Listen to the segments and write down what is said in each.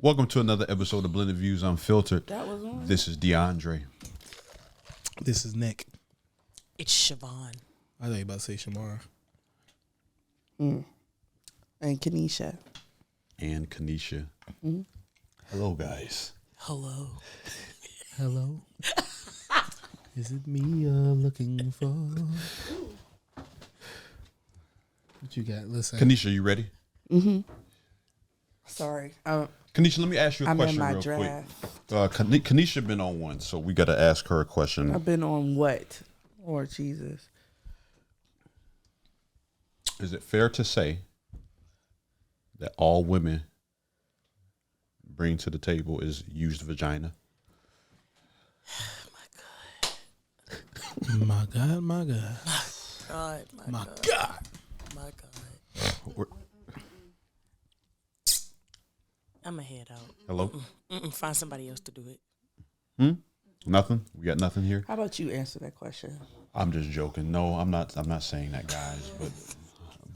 Welcome to another episode of Blended Views Unfiltered. That was on. This is DeAndre. This is Nick. It's Siobhan. I thought you about to say Shamar. And Kanisha. And Kanisha. Mm-hmm. Hello, guys. Hello. Hello. Is it me you're looking for? What you got? Listen. Kanisha, you ready? Mm-hmm. Sorry. Kanisha, let me ask you a I'm question in my real draft. quick. Kanisha been on one, so we got to ask her a question. I've been on what? Lord Jesus. Is it fair to say that all women bring to the table is used vagina? My God, my God. God, My God. God. My God. I'm going to head out. Hello? Find somebody else to do it. Nothing? We got nothing here? How about you answer that question? I'm just joking. No, I'm not saying that, guys,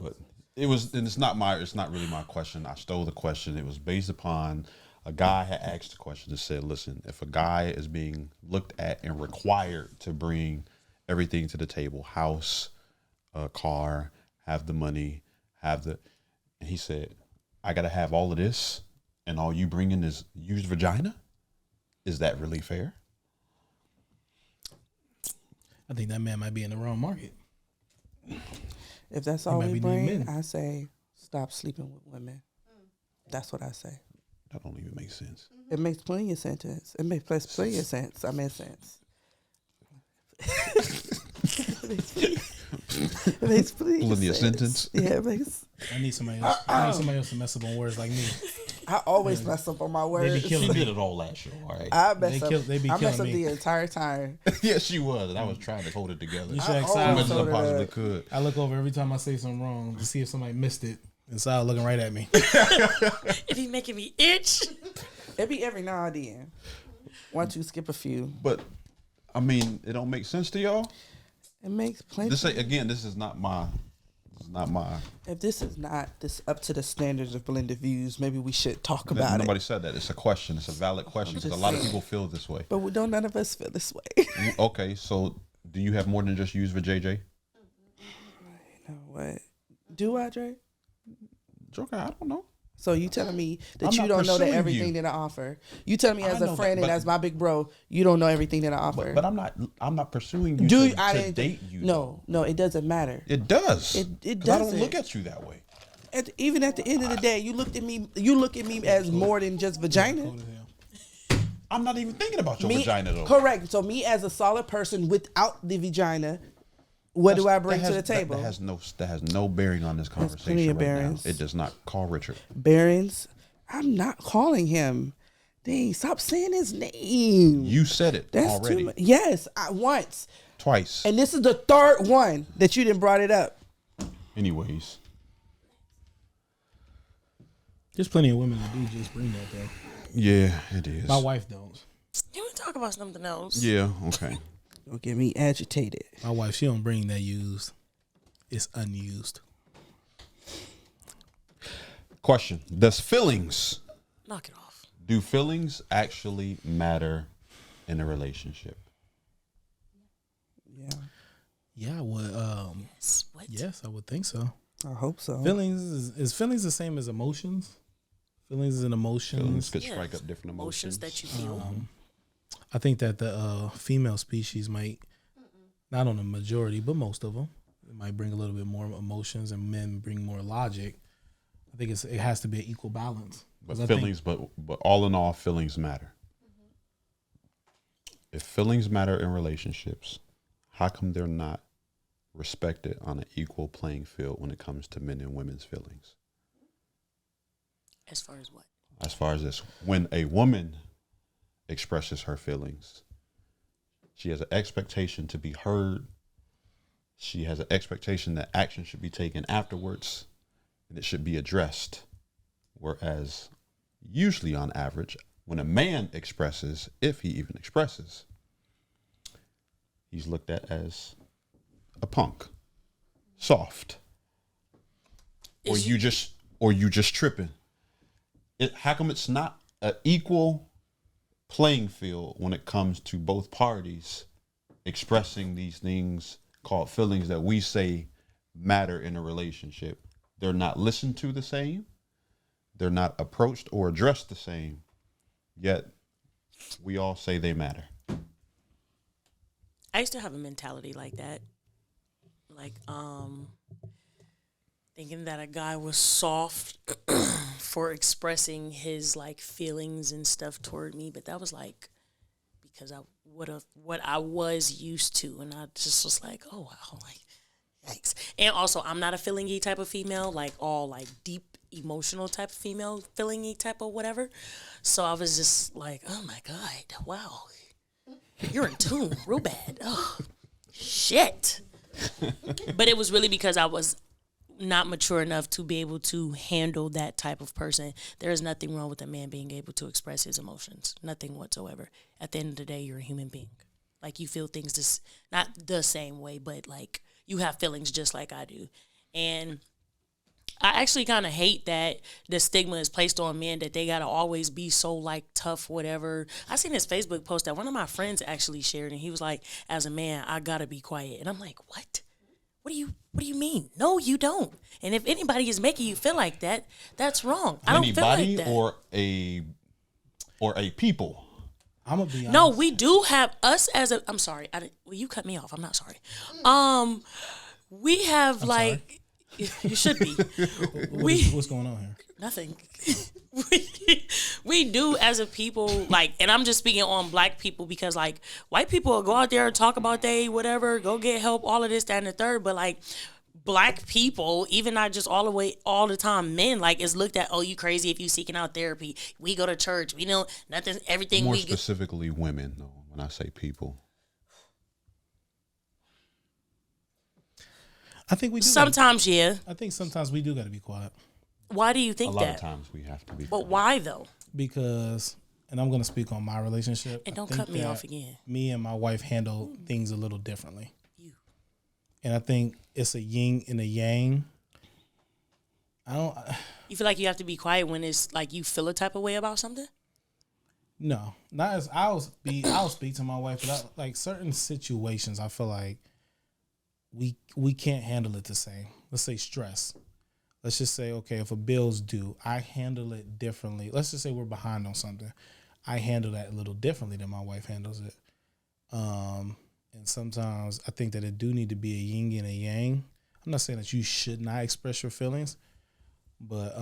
but it was, and it's not really my question. I stole the question. It was based upon a guy had asked the question that said, listen, if a guy is being looked at and required to bring everything to the table, house, car, have the money, and he said, I got to have all of this and all you bring in is used vagina? Is that really fair? I think that man might be in the wrong market. If that's all might we be bring, needing men. I say stop sleeping with women. That's what I say. That don't even make sense. It makes plenty of sense. It makes plenty of sense. I mean sense. It makes plenty of sentence. Yeah, it makes. I need somebody else. I need somebody else to mess up on words like me. I always mess up on my words. They be killing She me. did it all last show, all right? I mess up. They be I mess killing up me. the entire time. Yeah, she was. And I was trying to hold it together. You As should I ask always much Sal. as I told her possibly that. could. I look over every time I say something wrong to see if somebody missed it, and Sal looking right at me. It be making me itch. It be every now and then. Once you skip a few, But, I mean, it don't make sense to y'all? it makes plenty. This is not my. If this is not this up to the standards of blended views, maybe we should talk about Nobody it. said that. It's a question. It's a valid question because a just lot of saying. people feel this way. But none of us feel this way. Okay, so do you have more than just use for JJ? You know what? Do I, Dre? Joker, I don't know. So you telling me that I'm you not don't know that pursuing everything you. that I offer? You telling me I as know a friend that, and but- as my big bro, you don't know everything that I offer? But I'm not pursuing you Do to date you. No, it doesn't matter. It does. It 'Cause I don't doesn't. look at you that way. Even at the end of the day, you look at me as more than just vagina. Cold as hell. I'm not even thinking about your Me, vagina though. correct. So me as a solid person without the vagina, what do I bring to the table? That has no bearing on this plenty conversation of right now. bearings. It does not. Call Richard. Barons, I'm not calling him. Dang, stop saying his name. You said it That's already. too much. Yes, once. Twice. And this is the third one that you didn't brought it up. Anyways. There's plenty of women that do just bring that though. Yeah, it is. My wife don't. Can we talk about something else? Yeah, okay. Don't get me agitated. My wife, she don't bring that used. It's unused. Question. Do feelings actually matter in a relationship? Yeah, Yeah, I would. What? Yes, I would think so. I hope so. Feelings is feelings the same as emotions? Feelings and emotions. Feelings could Yeah. strike up different emotions. Emotions that you feel. I think that the female species might, not on the majority, but most of them, it might bring a little bit more emotions, and men bring more logic. I think it has to be an equal balance. But 'Cause I think- feelings, but all in all, feelings matter. If feelings matter in relationships, how come they're not respected on an equal playing field when it comes to men and women's feelings? As far as what? As far as this, when a woman expresses her feelings, she has an expectation to be heard. She has an expectation that action should be taken afterwards and it should be addressed. Whereas usually on average, when a man expresses, if he even expresses, he's looked at as a punk, soft, or you just tripping. How come it's not an equal playing field when it comes to both parties expressing these things called feelings that we say matter in a relationship. They're not listened to the same. They're not approached or addressed the same. Yet we all say they matter. I used to have a mentality like that. Like, thinking that a guy was soft for expressing his like feelings and stuff toward me, but that was like because I would have what I was used to, and I just was like, oh wow, like yikes. And also, I'm not a feelingy type of female, like all like deep emotional type of female, feelingy type of whatever. So I was just like, oh my god, wow, you're in tune real bad. Oh shit. But it was really because I was not mature enough to be able to handle that type of person. There is nothing wrong with a man being able to express his emotions. Nothing whatsoever. At the end of the day, you're a human being. Like, you feel things just not the same way, but like you have feelings just like I do. And I actually kind of hate that the stigma is placed on men that they got to always be so like tough, whatever. I seen this Facebook post that one of my friends actually shared, and he was like, as a man, I got to be quiet. And I'm like, what? What do you mean? No, you don't. And if anybody is making you feel like that, that's wrong. I don't feel like that. or a people. I'm gonna be honest. No, we do have us as a. I'm sorry. Well, you cut me off. I'm not sorry. We have like. You should be. What's going on here? Nothing. we do as a people, like, and I'm just speaking on black people because like white people will go out there and talk about they whatever, go get help, all of this, that, and the third, but like black people, even not just all the time, men, like, is looked at, oh, you crazy if you seeking out therapy. We go to church, we know nothing, everything. More specifically women, though, when I say people. I think we do. Sometimes, yeah. I think sometimes we do got to be quiet. Why do you think that? A lot of times we have to be. But why though? Because, and I'm going to speak on my relationship. And don't cut me off again. Me and my wife handle things a little differently. And I think it's a yin and a yang. You feel like you have to be quiet when it's like you feel a type of way about something? No, not as I'll speak to my wife, but like certain situations, I feel like we can't handle it the same. Let's say stress. Let's just say, okay, if a bill's due, I handle it differently. Let's just say we're behind on something. I handle that a little differently than my wife handles it. And sometimes I think that it do need to be a yin and a yang. I'm not saying that you should not express your feelings, but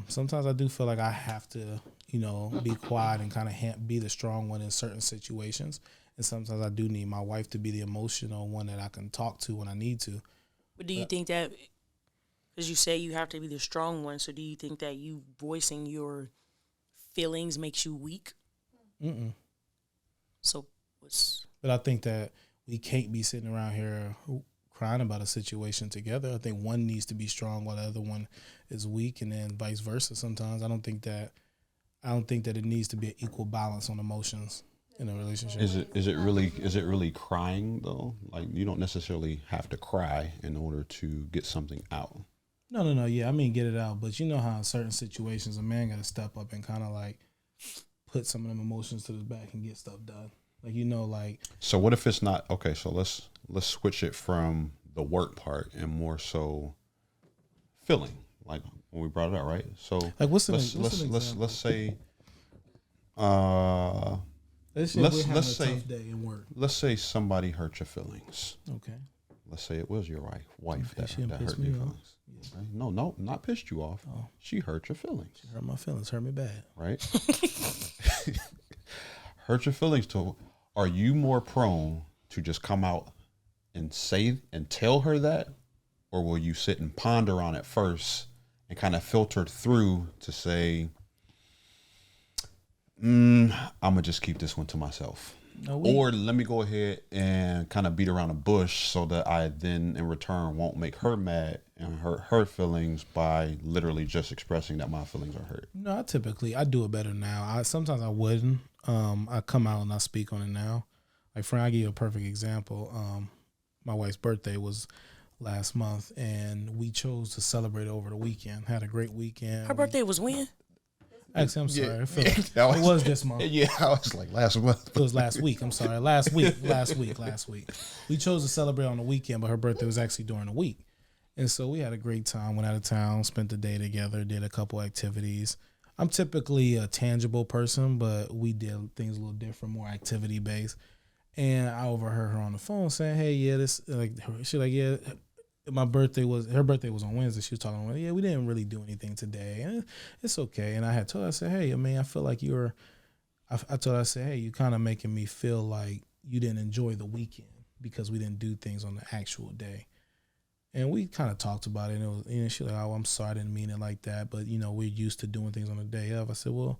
sometimes I do feel like I have to, be quiet and kind of be the strong one in certain situations. And sometimes I do need my wife to be the emotional one that I can talk to when I need to. But do you think that, because you say you have to be the strong one, so do you think that you voicing your feelings makes you weak? Mm-mm. So what's... But I think that we can't be sitting around here crying about a situation together. I think one needs to be strong while the other one is weak, and then vice versa. Sometimes I don't think that it needs to be an equal balance on emotions in a relationship. Is it really crying though? Like, you don't necessarily have to cry in order to get something out. No. Yeah, I mean, get it out. But you know how in certain situations a man got to step up and kind of like put some of them emotions to the back and get stuff done. Like, So what if it's not okay? So let's switch it from the work part and more so feeling. Like when we brought it up, right? So like let's say let's say tough day in work. Let's say somebody hurt your feelings. Okay. Let's say it was your wife that hurt your me feelings. off. Right? No, not pissed you off. Oh. She hurt your feelings. She hurt my feelings. Hurt me bad. Right? Hurt your feelings. Are you more prone to just come out and say and tell her that? Or will you sit and ponder on it first and kind of filter through to say, I'm going to just keep this one to myself? Or let me go ahead and kind of beat around the bush so that I then in return won't make her mad and hurt her feelings by literally just expressing that my feelings are hurt. No, I do it better now. Sometimes I wouldn't. I come out and I speak on it now. Like, friend, I give you a perfect example. My wife's birthday was last month, and we chose to celebrate over the weekend. Had a great weekend. Her birthday was when? Actually, I'm sorry. Yeah. I feel like That it was this month. Yeah, I was like last month. It was last week. I'm sorry. Last week. We chose to celebrate on the weekend, but her birthday was actually during the week. And so we had a great time, went out of town, spent the day together, did a couple activities. I'm typically a tangible person, but we did things a little different, more activity based. And I overheard her on the phone saying, "Hey, yeah, this like she's like, yeah, her birthday was on Wednesday. She was talking about, yeah, we didn't really do anything today, and it's okay." And I had told her, I said, "Hey, I mean, I feel like I told her, I said, hey, you kind of making me feel like you didn't enjoy the weekend because we didn't do things on the actual day." And we kind of talked about it, and it was, you know, she's like, "Oh, I'm sorry, I didn't mean it like that, but you know, we're used to doing things on the day of." I said, "Well,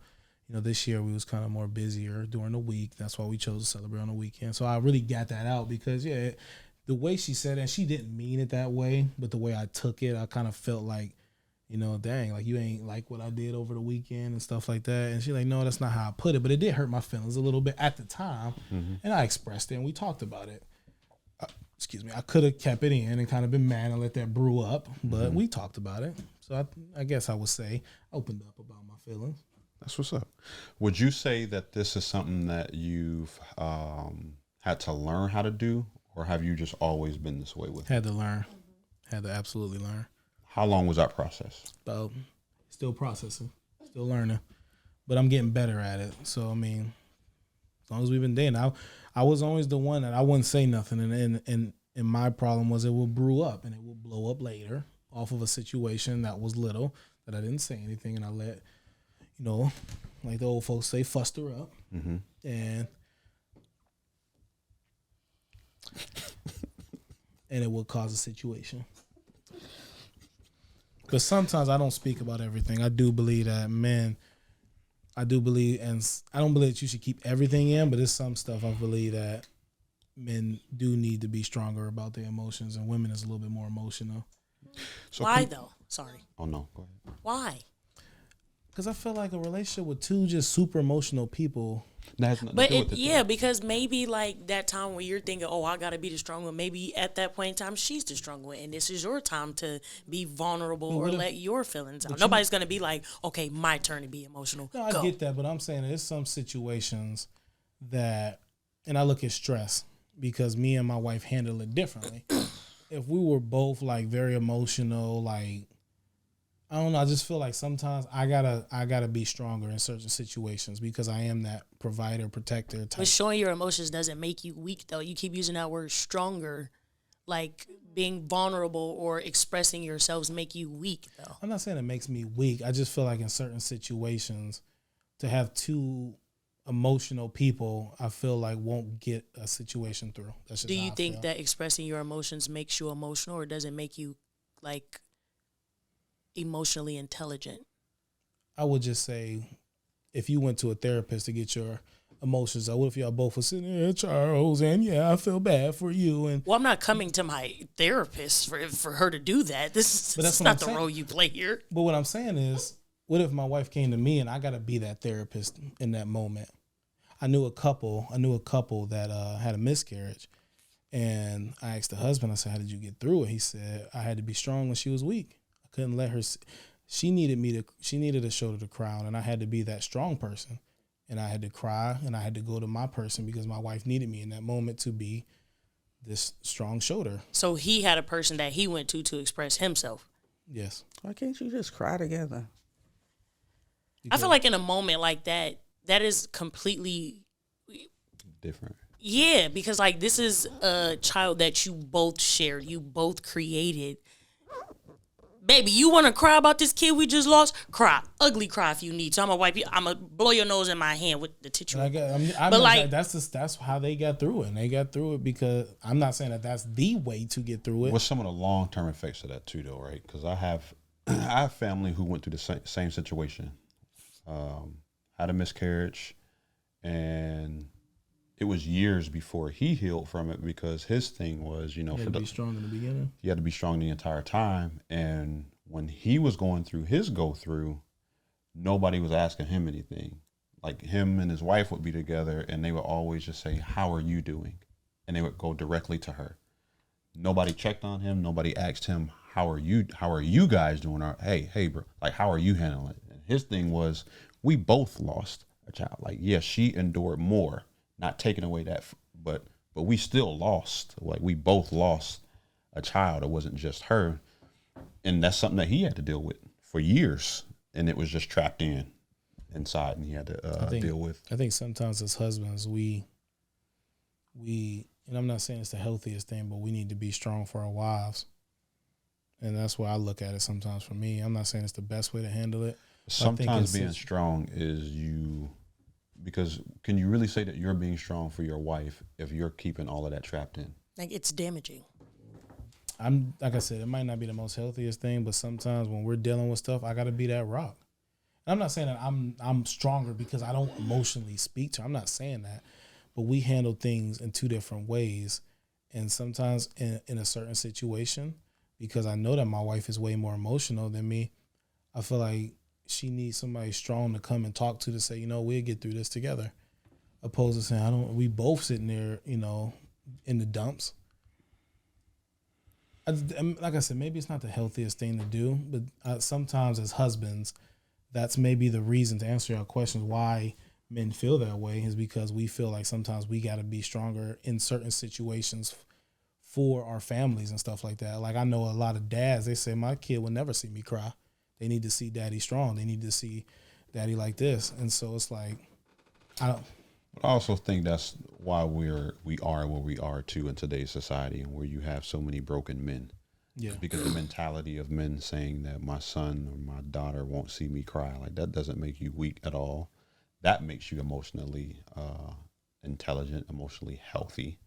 you know, this year we was kind of more busier during the week. That's why we chose to celebrate on the weekend." So I really got that out because, yeah, the way she said it, and she didn't mean it that way, but the way I took it, I kind of felt like, you know, dang, like you ain't like what I did over the weekend and stuff like that. And she's like, "No, that's not how I put it," but it did hurt my feelings a little bit at the time, and I expressed it, and we talked about it. Excuse me, I could have kept it in and kind of been mad and let that brew up, but we talked about it. So I guess I would say I opened up about my feelings. That's what's up. Would you say that this is something that you've had to learn how to do, or have you just always been this way with it? Had to learn. Had to absolutely learn. How long was that process? But still processing, still learning, but I'm getting better at it. So I mean, as long as we've been dating, I was always the one that I wouldn't say nothing, and my problem was it will brew up and it will blow up later off of a situation that was little that I didn't say anything, and I let, you know, like the old folks say, fussed her up, and it will cause a situation. But sometimes I don't speak about everything. I do believe that men, and I don't believe that you should keep everything in, but there's some stuff I believe that men do need to be stronger about their emotions, and women is a little bit more emotional. So why though? Sorry. Oh no, go ahead. Why? Because I feel like a relationship with two just super emotional people. Because maybe like that time when you're thinking, "Oh, I gotta be the strong one," maybe at that point in time she's the strong one, and this is your time to be vulnerable or let your feelings out. Nobody's gonna be like, "Okay, my turn to be emotional." No, I get that, but I'm saying there's some situations that, and I look at stress because me and my wife handle it differently. If we were both like very emotional, like, I don't know, I just feel like sometimes I gotta be stronger in certain situations because I am that provider, protector type. But showing your emotions doesn't make you weak, though. You keep using that word stronger, like being vulnerable or expressing yourselves make you weak, though. I'm not saying it makes me weak. I just feel like in certain situations, to have two emotional people, I feel like won't get a situation through. That's just Do you how I think feel. that expressing your emotions makes you emotional, or does it make you like emotionally intelligent? I would just say, if you went to a therapist to get your emotions out, what if y'all both were sitting there, Charles, and yeah, I feel bad for you. And well, I'm not coming to my therapist for her to do that. This is not the role you play here. But what I'm saying is, what if my wife came to me and I got to be that therapist in that moment? I knew a couple that had a miscarriage, and I asked the husband, I said, "How did you get through it?" He said, "I had to be strong when she was weak. I couldn't let her. She needed a shoulder to cry on, and I had to be that strong person. And I had to cry, and I had to go to my person because my wife needed me in that moment to be this strong shoulder." So he had a person that he went to express himself. Yes. Why can't you just cry together? I feel like in a moment like that is completely Different. Yeah, because like this is a child that you both shared, you both created. Baby, you want to cry about this kid we just lost? Cry, ugly cry if you need. So I'm gonna wipe you. I'm gonna blow your nose in my hand with the tissue. That's how they got through it. And they got through it because I'm not saying that that's the way to get through it. What's some of the long term effects of that too, though, right? Because I have family who went through the same situation, had a miscarriage, and it was years before he healed from it because his thing was, you know, he had to be strong in the beginning. He had to be strong the entire time. And when he was going through his go through, nobody was asking him anything. Like him and his wife would be together and they would always just say, "How are you doing?" And they would go directly to her. Nobody checked on him. Nobody asked him, How are you guys doing? Or, hey, bro, like, how are you handling it? And his thing was, we both lost a child. Like, yeah, she endured more, not taking away that, but we still lost. Like, we both lost a child. It wasn't just her, and that's something that he had to deal with for years, and it was just trapped inside, and he had to deal with. I think sometimes as husbands, we, and I'm not saying it's the healthiest thing, but we need to be strong for our wives. And that's why I look at it sometimes for me. I'm not saying it's the best way to handle it. Sometimes being strong is because can you really say that you're being strong for your wife if you're keeping all of that trapped in? Like, it's damaging. Like I said, it might not be the most healthiest thing, but sometimes when we're dealing with stuff, I got to be that rock. And I'm not saying that I'm stronger because I don't emotionally speak to her. I'm not saying that. But we handle things in two different ways. And sometimes in a certain situation, because I know that my wife is way more emotional than me, I feel like she needs somebody strong to come and talk to say, we'll get through this together. Opposed to saying, we both sitting there, in the dumps. Like I said, maybe it's not the healthiest thing to do, but sometimes as husbands, that's maybe the reason to answer your questions why men feel that way is because we feel like sometimes we got to be stronger in certain situations for our families and stuff like that. Like, I know a lot of dads, they say, my kid will never see me cry. They need to see daddy strong. They need to see daddy like this. And so it's like, I also think that's why we are where we are too in today's society, and where you have so many broken men. Yeah. Because the mentality of men saying that my son or my daughter won't see me cry, like, that doesn't make you weak at all. That makes you emotionally intelligent, emotionally healthy,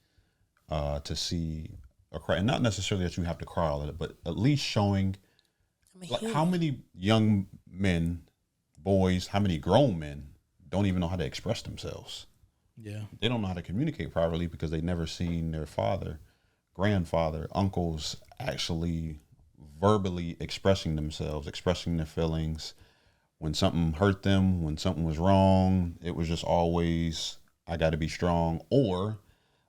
to see a cry. And not necessarily that you have to cry all of it, but at least showing like how many young men, boys, how many grown men don't even know how to express themselves. Yeah. They don't know how to communicate properly because they never seen their father, grandfather, uncles actually verbally expressing themselves, expressing their feelings. When something hurt them, when something was wrong, it was just always, I got to be strong, or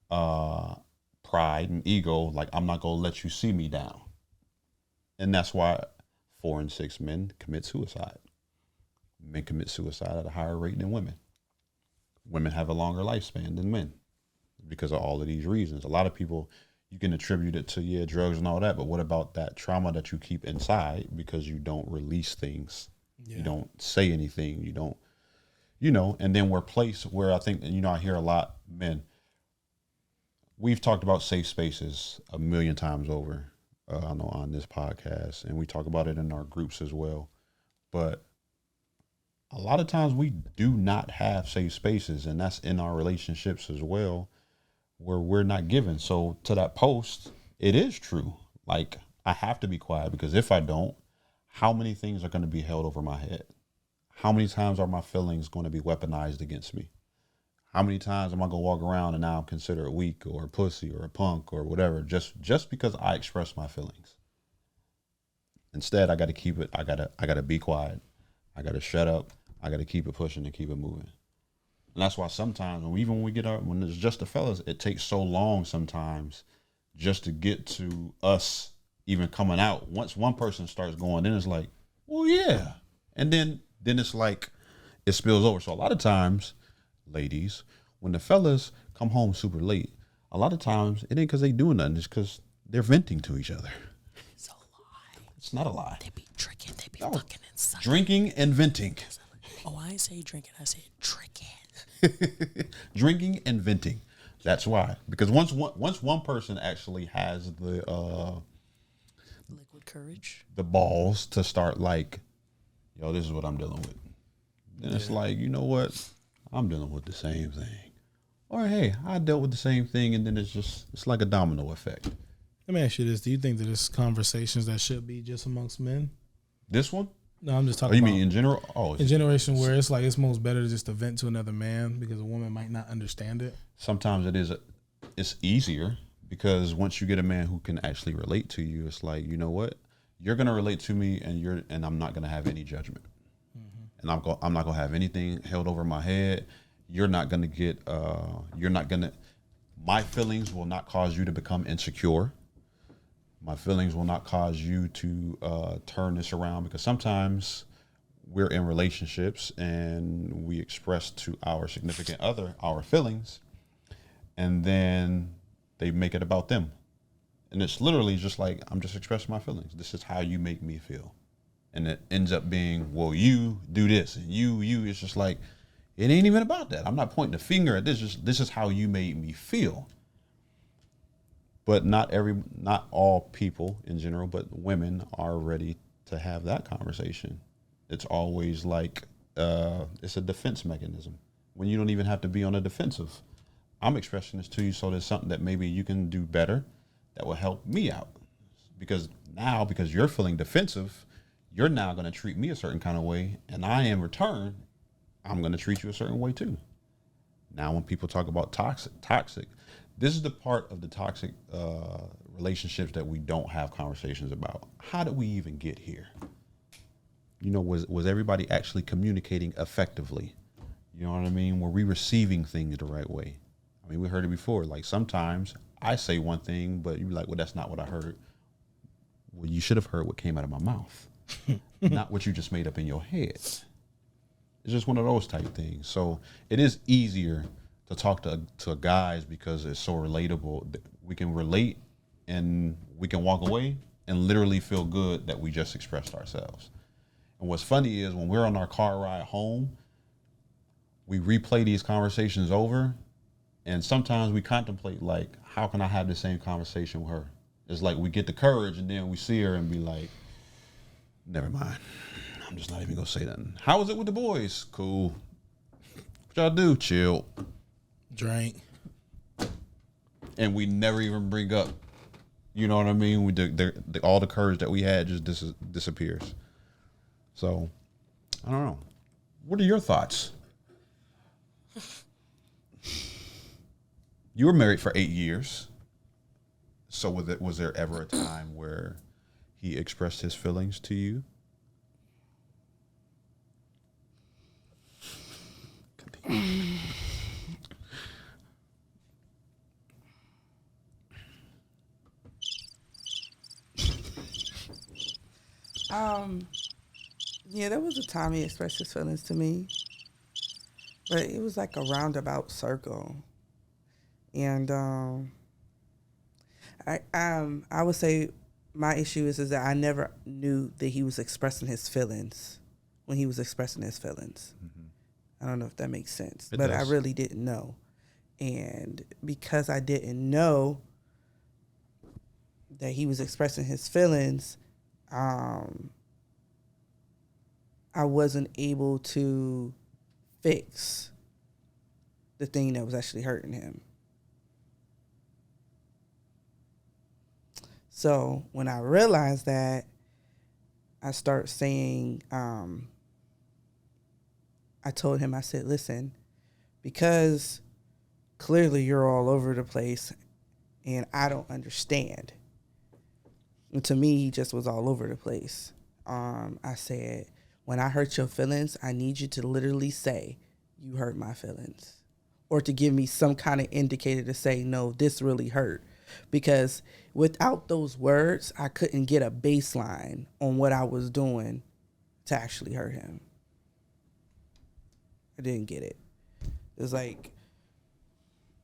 pride and ego, like, I'm not going to let you see me down. And that's why 4 in 6 men commit suicide. Men commit suicide at a higher rate than women. Women have a longer lifespan than men because of all of these reasons. A lot of people, you can attribute it to, drugs and all that, but what about that trauma that you keep inside because you don't release things? Yeah. You don't say anything. You don't, and then we're placed where I think, I hear a lot, men, we've talked about safe spaces a million times over, I know, on this podcast, and we talk about it in our groups as well. But a lot of times we do not have safe spaces, and that's in our relationships as well, where we're not given. So to that post, it is true. Like, I have to be quiet because if I don't, how many things are going to be held over my head? How many times are my feelings going to be weaponized against me? How many times am I going to walk around and now I'm considered weak or a pussy or a punk or whatever, just because I express my feelings? Instead, I got to keep it. I got to be quiet. I got to shut up. I got to keep it pushing and keep it moving. And that's why sometimes when it's just the fellas, it takes so long sometimes just to get to us even coming out. Once one person starts going, then it's like, well, yeah. And then it's like, it spills over. So a lot of times, ladies, when the fellas come home super late, a lot of times it ain't because they doing nothing. It's because they're venting to each other. It's a lie. It's not a lie. They be drinking. They be fucking and sucking. Drinking and venting. Oh, I ain't say drinking. I said drinking. Drinking and venting. That's why. Because once one person actually has the liquid courage, the balls to start like, yo, this is what I'm dealing with. Then it's like, you know what? I'm dealing with the same thing. Or hey, I dealt with the same thing, and then it's like a domino effect. Let me ask you this: do you think that there's conversations that should be just amongst men? This one? No, I'm just talking. Oh, you mean in general? Oh, in generation where it's like it's most better just to vent to another man because a woman might not understand it. Sometimes it's easier because once you get a man who can actually relate to you, it's like, you know what, you're gonna relate to me, and I'm not gonna have any judgment, and I'm not gonna have anything held over my head. You're not gonna get. My feelings will not cause you to become insecure. My feelings will not cause you to turn this around, because sometimes we're in relationships and we express to our significant other our feelings, and then they make it about them. And it's literally just like, I'm just expressing my feelings. This is how you make me feel. And it ends up being, well, you do this and you, it's just like, it ain't even about that. I'm not pointing a finger at this. Just, this is how you made me feel. But not all people in general, but women are ready to have that conversation. It's always like, it's a defense mechanism when you don't even have to be on the defensive. I'm expressing this to you so there's something that maybe you can do better that will help me out. Because you're feeling defensive, you're now going to treat me a certain kind of way, and I, in return, I'm going to treat you a certain way too. Now, when people talk about toxic, this is the part of the toxic relationships that we don't have conversations about. How did we even get here? You know, was everybody actually communicating effectively? You know what I mean? Were we receiving things the right way? I mean, we heard it before. Like, sometimes I say one thing, but you're like, well, that's not what I heard. Well, you should have heard what came out of my mouth, not what you just made up in your head. It's just one of those type things. So it is easier to talk to guys because it's so relatable. We can relate and we can walk away and literally feel good that we just expressed ourselves. And what's funny is when we're on our car ride home, we replay these conversations over, and sometimes we contemplate, like, how can I have the same conversation with her? It's like we get the courage and then we see her and be like, never mind. I'm just not even going to say nothing. How was it with the boys? Cool. What y'all do? Chill. Drink. And we never even bring up, you know what I mean? All the courage that we had just disappears. So, I don't know. What are your thoughts? You were married for 8 years. So was there ever a time where he expressed his feelings to you? Yeah, there was a time he expressed his feelings to me, but it was like a roundabout circle. And I would say my issue is that I never knew that he was expressing his feelings when he was expressing his feelings. Mm-hmm. I don't know if that makes sense, but I really didn't know. And because I didn't know that he was expressing his feelings, I wasn't able to fix the thing that was actually hurting him. So when I realized that, I start saying, I told him, I said, listen, because clearly you're all over the place and I don't understand. And to me, he just was all over the place. I said, when I hurt your feelings, I need you to literally say, you hurt my feelings. Or to give me some kind of indicator to say, no, this really hurt. Because without those words, I couldn't get a baseline on what I was doing to actually hurt him. I didn't get it. It was like,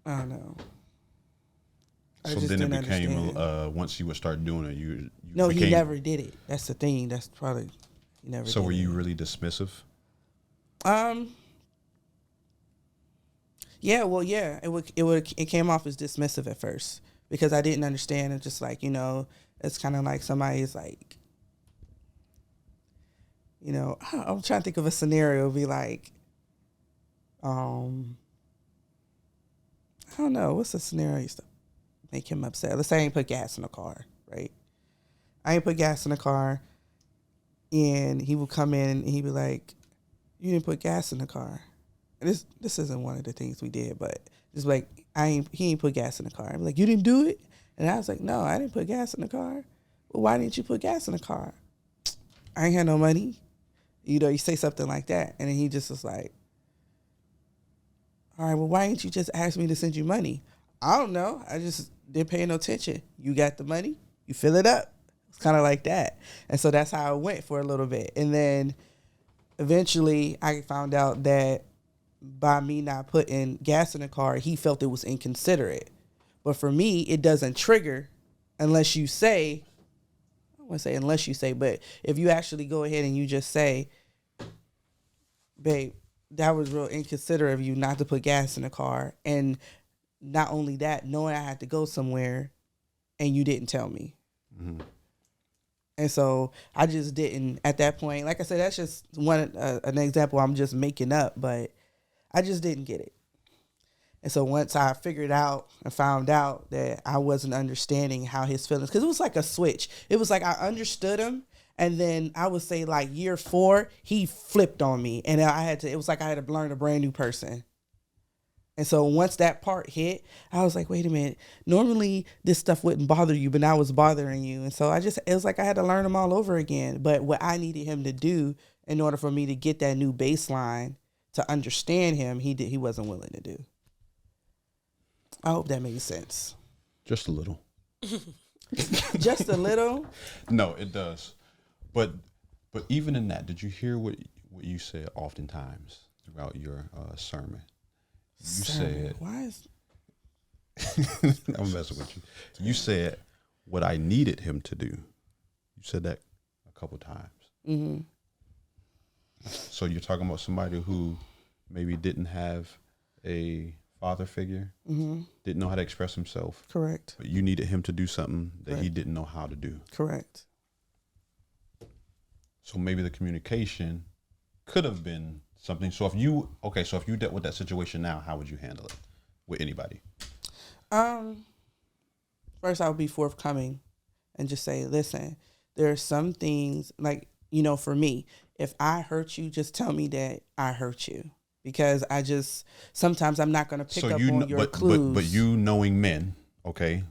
I don't know. So then it became, once you would start doing it, you No, became, he never did it. That's the thing. That's probably, he never did it. So were you really dismissive? Yeah, well, yeah. It came off as dismissive at first because I didn't understand. It's just like, it's kind of like somebody's like, I'm trying to think of a scenario. It'd be like, I don't know. What's the scenario used to make him upset? Let's say I ain't put gas in the car, right? I ain't put gas in the car, and he would come in and he'd be like, you didn't put gas in the car. And this isn't one of the things we did, but it's like, he ain't put gas in the car. I'm like, you didn't do it? And I was like, no, I didn't put gas in the car. Well, why didn't you put gas in the car? I ain't had no money. You say something like that. And then he just was like, all right, well, why didn't you just ask me to send you money? I don't know. I just didn't pay no attention. You got the money, you fill it up. It's kind of like that. And so that's how it went for a little bit. And then eventually I found out that by me not putting gas in the car, he felt it was inconsiderate. But for me, it doesn't trigger unless you say, I wouldn't say unless you say, but if you actually go ahead and you just say, babe, that was real inconsiderate of you not to put gas in the car. And not only that, knowing I had to go somewhere and you didn't tell me. Mm-hmm. And so I just didn't, at that point, like I said, that's just an example I'm just making up, but I just didn't get it. And so once I figured out and found out that I wasn't understanding how his feelings, because it was like a switch. It was like I understood him, and then I would say like year 4, he flipped on me, and it was like I had to learn a brand new person. And so once that part hit, I was like, wait a minute, normally this stuff wouldn't bother you, but now it's bothering you. And so it was like I had to learn him all over again. But what I needed him to do in order for me to get that new baseline to understand him, he wasn't willing to do. I hope that made sense. Just a little. Just a little? No, it does. But even in that, did you hear what you said oftentimes throughout your sermon? You said, why is I'm messing with you. You said what I needed him to do. You said that a couple times. Mm-hmm. So you're talking about somebody who maybe didn't have a father figure, mm-hmm. didn't know how to express himself. Correct. But you needed him to do something that he didn't know how to do. Correct. So maybe the communication could have been something. So if you dealt with that situation now, how would you handle it with anybody? First I would be forthcoming and just say, listen, there are some things like, for me, if I hurt you, just tell me that I hurt you, because sometimes I'm not going to pick up on your clues. But you knowing men, okay,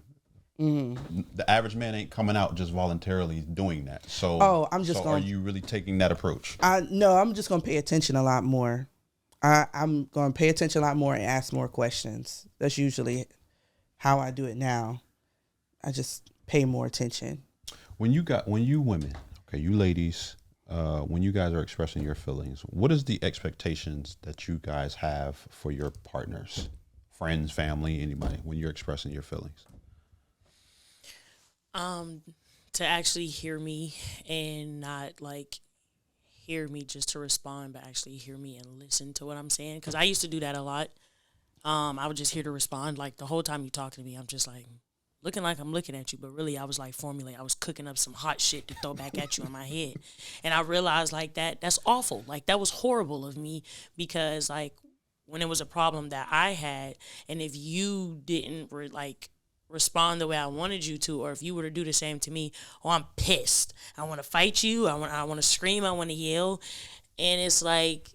mm-hmm. the average man ain't coming out just voluntarily doing that. So, are you really taking that approach? No, I'm just going to pay attention a lot more. I'm going to pay attention a lot more and ask more questions. That's usually how I do it now. I just pay more attention. When you women, okay, you ladies, when you guys are expressing your feelings, what is the expectations that you guys have for your partners, friends, family, anybody, when you're expressing your feelings? To actually hear me and not like hear me just to respond, but actually hear me and listen to what I'm saying. Because I used to do that a lot. I would just hear to respond. Like the whole time you talk to me, I'm just like looking like I'm looking at you, but really I was like I was cooking up some hot shit to throw back at you in my head. And I realized like that's awful. Like that was horrible of me, because like when it was a problem that I had, and if you didn't respond the way I wanted you to, or if you were to do the same to me, I'm pissed. I want to fight you. I want to scream. I want to yell. And it's like,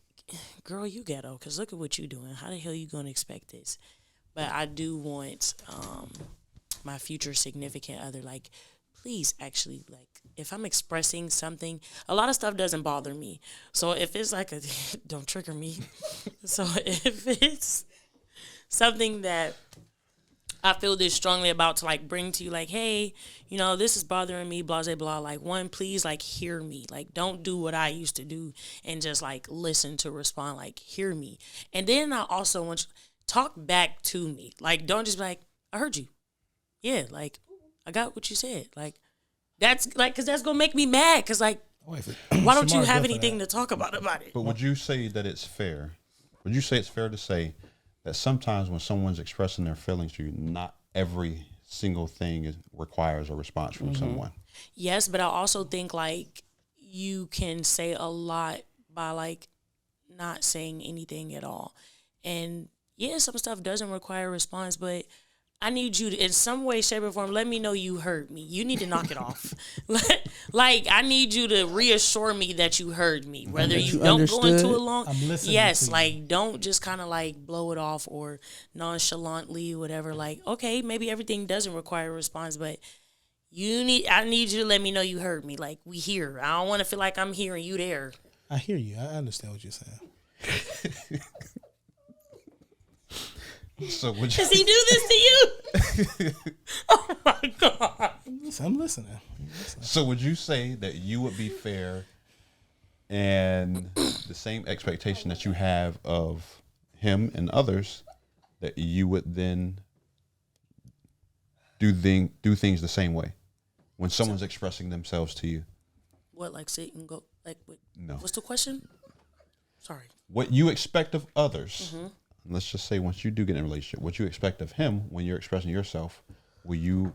girl, you ghetto, because look at what you doing. How the hell you going to expect this? But I do want my future significant other, like, please actually, like, if I'm expressing something, a lot of stuff doesn't bother me. So if it's like don't trigger me. So if it's something that I feel this strongly about to like bring to you, like, hey, this is bothering me, blah, blah, blah. Like, one, please, like, hear me. Like, don't do what I used to do and just like listen to respond. Like, hear me. And then I also want you to talk back to me. Like, don't just be like, I heard you. Yeah, like, I got what you said. Like, that's like, because that's gonna make me mad. Because like, why don't you have anything to talk about it? But would you say that it's fair? Would you say it's fair to say that sometimes when someone's expressing their feelings to you, not every single thing requires a response from someone? Yes, but I also think like you can say a lot by like not saying anything at all. And yeah, some stuff doesn't require a response, but I need you to, in some way, shape, or form, let me know you heard me. You need to knock it off. Like, I need you to reassure me that you heard me. Whether you don't understood. go into a long... I'm listening yes, to like, you. don't just kind of, like, blow it off or nonchalantly, whatever. Like, okay, maybe everything doesn't require a response, but I need you to let me know you heard me. Like, we here. I don't want to feel like I'm here and you there. I hear you. I understand what you're saying. So does he do this to you? Oh my God. I'm listening. So would you say that you would be fair and the same expectation that you have of him and others, that you would then do things the same way when someone's expressing themselves to you. What, like sit and go? Like, what, No. what's the question? Sorry. What you expect of others, let's just say once you do get in a relationship, what you expect of him when you're expressing yourself, will you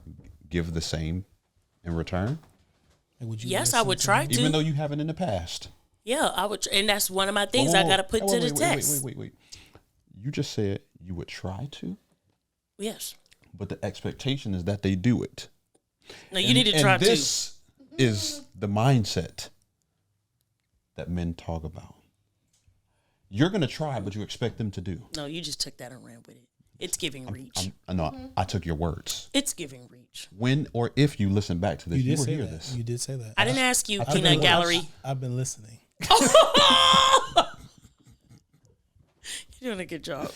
give the same in return? Like, would you Yes, I listen would to try him? to. Even though you haven't in the past. Yeah, I would, and that's one of my things I got to put to the test. Wait. You just said you would try to, Yes. but the expectation is that they do it. No, you need to try to. This is the mindset that men talk about. You're going to try, but you expect them to do. No, you just took that and ran with it. It's giving reach. I took your words. It's giving reach. When or if you listen back to this, You you did will say hear that. this. You did say that. I didn't ask you, I've been Peanut watching- Gallery. I've been listening. You're doing a good job.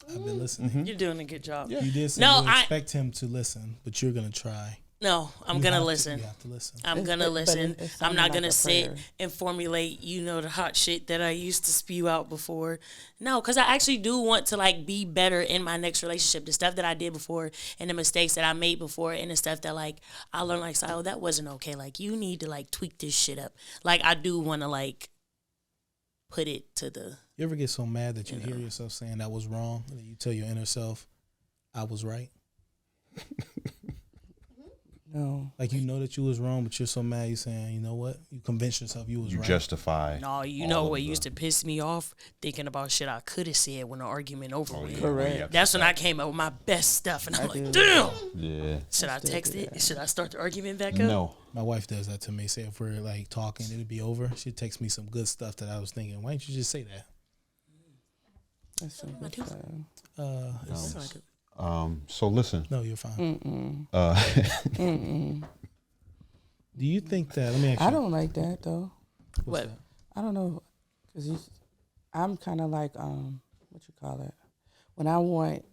I've been listening. You're doing a good job. You did say No, you I- expect him to listen, but you're gonna try. No, I'm You going to have to- listen. You have to listen. I'm It's- gonna but listen. it's I'm sounding not like gonna a sit prayer. and formulate, the hot shit that I used to spew out before. No, because I actually do want to like be better in my next relationship. The stuff that I did before and the mistakes that I made before and the stuff that like I learned like, oh, that wasn't okay. Like you need to like tweak this shit up. Like I do want to like put it to the. You ever get so mad that you hear yourself saying that was wrong, and then you tell your inner self, "I was right." No. Like you know that you was wrong, but you're so mad you saying, "You know what?" You convince yourself you was You right. justify. No, you all know of what the- used to piss me off? Thinking about shit I could have said when the argument over with. Correct. Yeah, That's when I came up with my best stuff, and I'm I like, do. damn. Yeah. Should I still text do it? that. Should I start the argument back up? No. My wife does that to me. Say if we're like talking, it'll be over. She texts me some good stuff that I was thinking. Why didn't you just say that? That's some good stuff. It's like a- So listen. No, you're fine. Mm-mm. Do you think that? Let me ask you. I don't like that though. what? I don't know, cause I'm kind of like what you call it. When I want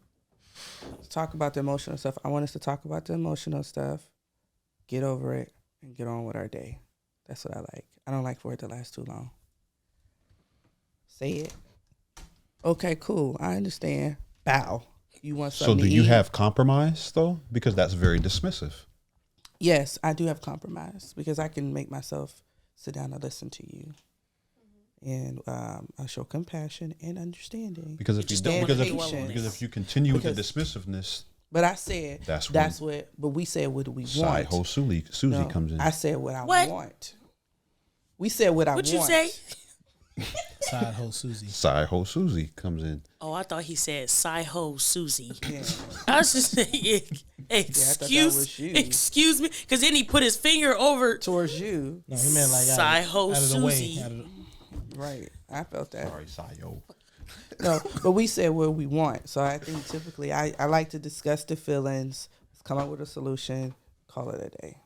to talk about the emotional stuff, I want us to talk about the emotional stuff, get over it, and get on with our day. That's what I like. I don't like for it to last too long. Say it. Okay, cool. I understand. Bow. You want So something do to you eat? have compromise though? Because that's very dismissive. Yes, I do have compromise because I can make myself sit down and listen to you, and I show compassion and understanding. Because if you just don't, don't because wanna if, be well because with if you continue with the Because- dismissiveness, But I said That's but we said what do we side want? hoe Susie No, comes in. I said what I What? want. We said what I want. What'd you say? Side hoe Susie. Side hoe Susie comes in. Oh, I thought he said Sci-Ho Susie. Yeah. I was just saying, was you. excuse me, because then he put his finger over Towards you, No, he meant like Sci-Ho out of the way. Susie. Out of the- right? I felt that. Sorry, Sayo. No, but we said what we want. So I think typically I like to discuss the feelings, come up with a solution, call it a day.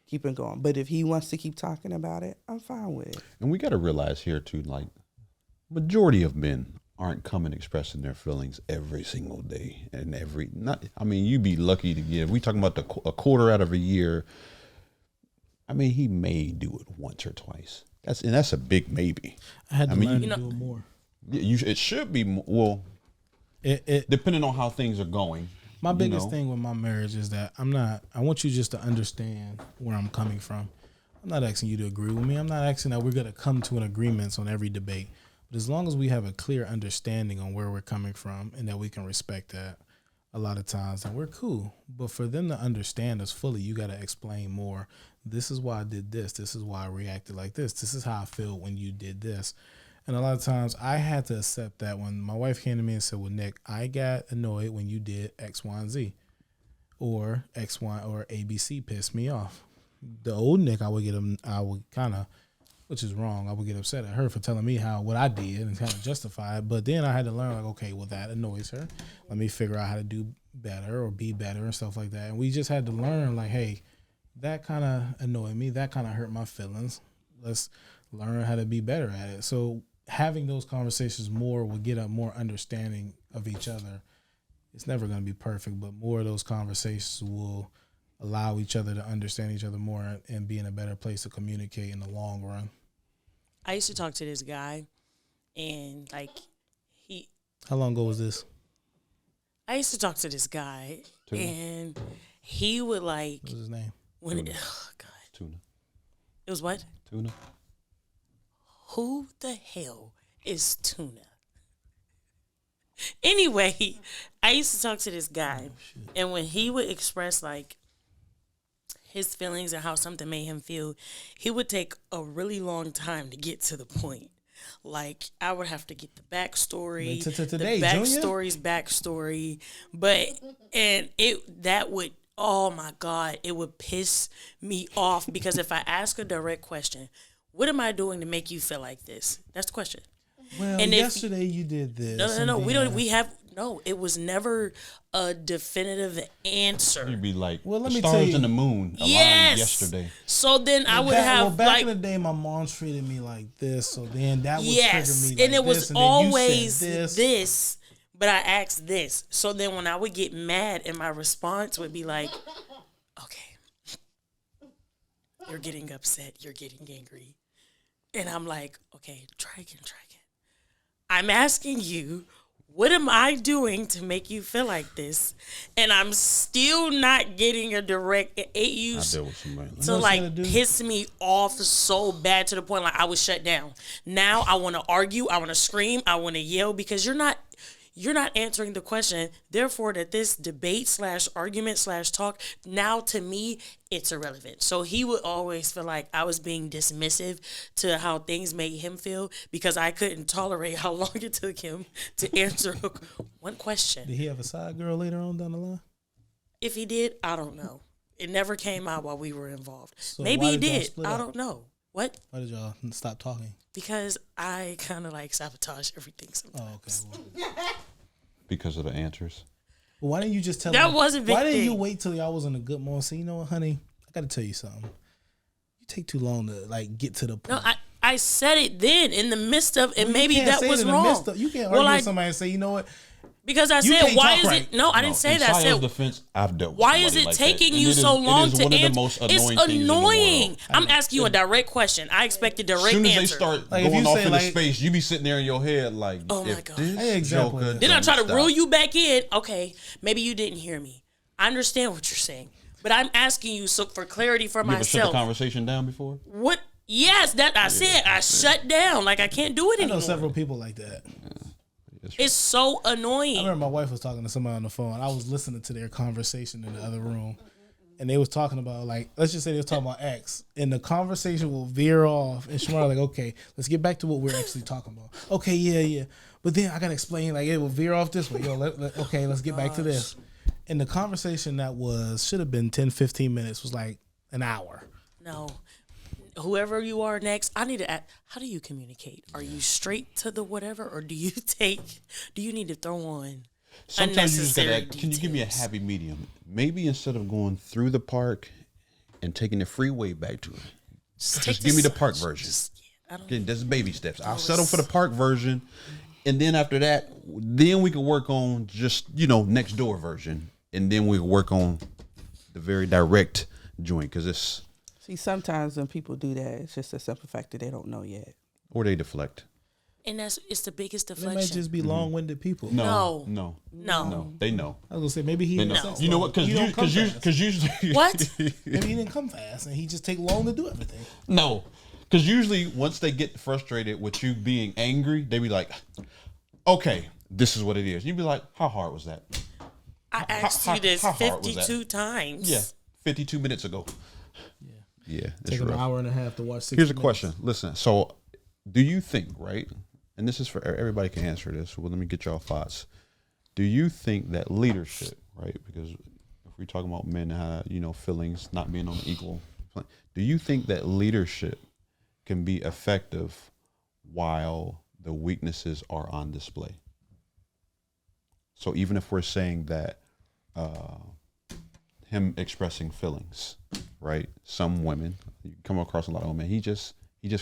Keep it going. But if he wants to keep talking about it, I'm fine with it. And we got to realize here too, like, majority of men aren't coming expressing their feelings every single day and you'd be lucky to give. We talking about a quarter out of a year. I mean, he may do it once or twice. That's a big maybe. I had to learn you to know- do it more. It should be well, It depending on how things are going. My you biggest know. thing with my marriage is that I want you just to understand where I'm coming from. I'm not asking you to agree with me. I'm not asking that we're going to come to an agreement on every debate. But as long as we have a clear understanding on where we're coming from and that we can respect that a lot of times, then we're cool. But for them to understand us fully, you got to explain more. This is why I did this. This is why I reacted like this. This is how I feel when you did this. And a lot of times I had to accept that when my wife came to me and said, well, Nick, I got annoyed when you did X, Y, and Z. Or X, Y, or ABC pissed me off. The old Nick, I would kind of, which is wrong, I would get upset at her for telling me what I did and kind of justify it. But then I had to learn, like, okay, well, that annoys her. Let me figure out how to do better or be better and stuff like that. And we just had to learn, like, hey, that kind of annoyed me. That kind of hurt my feelings. Let's learn how to be better at it. So having those conversations more will get a more understanding of each other. It's never going to be perfect, but more of those conversations will allow each other to understand each other more and be in a better place to communicate in the long run. I used to talk to this guy, and like he, How long ago was this? I used to talk to this guy, Tuna. and he would like What was his name? when it, Tuna. oh God, Tuna. it was what? Tuna. Who the hell is Tuna? Anyway, I used to talk to this guy, and when he would express like his feelings and how something made him feel, he would take a really long time to get to the point. Like I would have to get the backstory, Today, the Junior? backstory's backstory, but and that would, oh my God, it would piss me off because if I ask a direct question, what am I doing to make you feel like this? That's the question. Well, And if- yesterday you did this. No. and We then- don't. We have no. It was never a definitive answer. You'd be like, Well, let the me tell stars you- and the moon aligned Yes. yesterday. So then I would back, have well, back like in the day, my mom treated me like this, so then that would yes, trigger me. Like and it was this, and then you said always this. this. But I asked this. So then when I would get mad, and my response would be like, "Okay, you're getting upset. You're getting angry," and I'm like, "Okay, try again. I'm asking you, what am I doing to make you feel like this?" And I'm still not getting a direct. It I used deal with somebody. to what you like gotta do? piss me off so bad to the point like I was shut down. Now I want to argue. I want to scream. I want to yell because you're not answering the question. Therefore, that this debate / argument / talk, now to me, it's irrelevant. So he would always feel like I was being dismissive to how things made him feel because I couldn't tolerate how long it took him to answer one question. Did he have a side girl later on down the line? If he did, I don't know. It never came out while we were involved. So Maybe why he did y'all did. split I up? don't know. What? Why did y'all stop talking? Because I kind of like sabotage everything sometimes. Oh, okay. Well, Because of the answers. why didn't you just tell That him? was a big Why didn't you thing. wait till y'all was in a good mood? Say, you know what, honey, I got to tell you something. You take too long to like get to the point. No, I said it then in the midst of, and You maybe can't that say it was in the wrong. midst of- you can't argue Well, with somebody and say, you know what? because I You said, can't why talk is right. it? No, I didn't say in that. I Sayo's said, defense, I've dealt with why is somebody it like taking that. you And so long it is to one of the answer? most It's annoying things in the world. annoying. I'm asking you a direct question. I expect a direct As soon as answer. they start Like, if going you off say, into like- space, you be sitting there in your head like, Oh my if God. this Hey, example Joker is- Then I don't try to stop. reel you back in. Okay, maybe you didn't hear me. I understand what you're saying, but I'm asking you so for clarity for You ever shut the myself. conversation down before? What? Yes, that I said. I shut down. Like I can't do it I know anymore. several people like that. It's so I annoying. remember my wife was talking to somebody on the phone. I was listening to their conversation in the other room. And they was talking about, like, let's just say they was talking about X. And the conversation will veer off. And Shamar like, okay, let's get back to what we're actually talking about. Okay, yeah. But then I got to explain, like, it will veer off this way. Yo, okay, let's get back to this. And the conversation that should have been 10, 15 minutes was like an hour. No. Whoever you are next, I need to ask, how do you communicate? Are you straight to the whatever, or do you need to throw on Sometimes you just gotta. unnecessary Can you give me a details? happy medium? Maybe instead of going through the park and taking the freeway back to it, just give me the park version. I don't Okay, that's baby steps. I'll settle for the park version, and then after that, then we can work on just next door version, and then we can work on the very direct joint because it's See, sometimes when people do that, it's just a simple fact that they don't know yet. or they deflect. And it's the biggest They might deflection. just be long-winded people. No, No. they know. I was going to say, maybe he They ain't know. sex You know long. what? Because He don't come fast. usually What? Maybe he didn't come fast, and he just take long to do everything. No, because usually once they get frustrated with you being angry, they be like, "Okay, this is what it is." You'd be like, "How hard was that?" I asked you this how hard was that? 52 times. Yeah, 52 minutes ago. Yeah, it's Take an rough. hour and a half to watch 60 Here's a minutes. question. Listen, so do you think, right? And this is for everybody can answer this. Well, let me get y'all thoughts. Do you think that leadership, right? Because if we're talking about men, feelings not being on the equal plane, do you think that leadership can be effective while the weaknesses are on display? So even if we're saying that him expressing feelings, right? Some women, you come across a lot of women, he just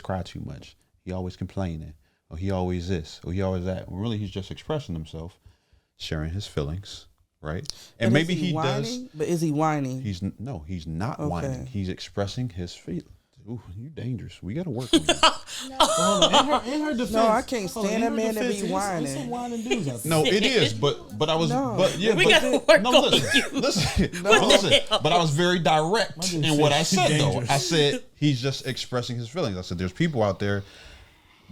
cried too much. He always complaining, or he always this, or he always that. When really he's just expressing himself, sharing his feelings, right? And But maybe is he does. whining? But is he whining? He's not whining. He's expressing his feelings. Ooh, you dangerous. We got to work on you. In her defense, No, I can't hold on, stand in that her man to defense, be there's whining. some whining dudes out there. No, it is, but I was, No. but yeah, We but, gotta work no, on listen, you. listen, No. listen. But I was very direct dude in what said I said, though. dangerous. I said he's just expressing his feelings. I said there's people out there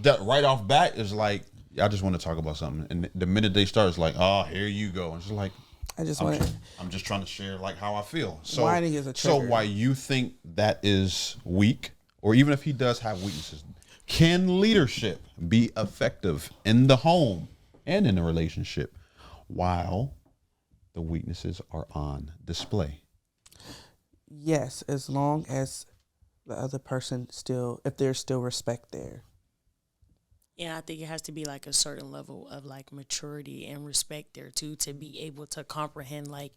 that right off bat is like, I just want to talk about something, and the minute they start, it's like, oh, here you go. And it's like, I just want to. I'm just trying to share like how I feel. So, Whining is a so trigger. why you think that is weak, or even if he does have weaknesses, can leadership be effective in the home and in the relationship while the weaknesses are on display? Yes, as long as the other person still, if there's still respect there. Yeah, I think it has to be like a certain level of like maturity and respect there too, to be able to comprehend like,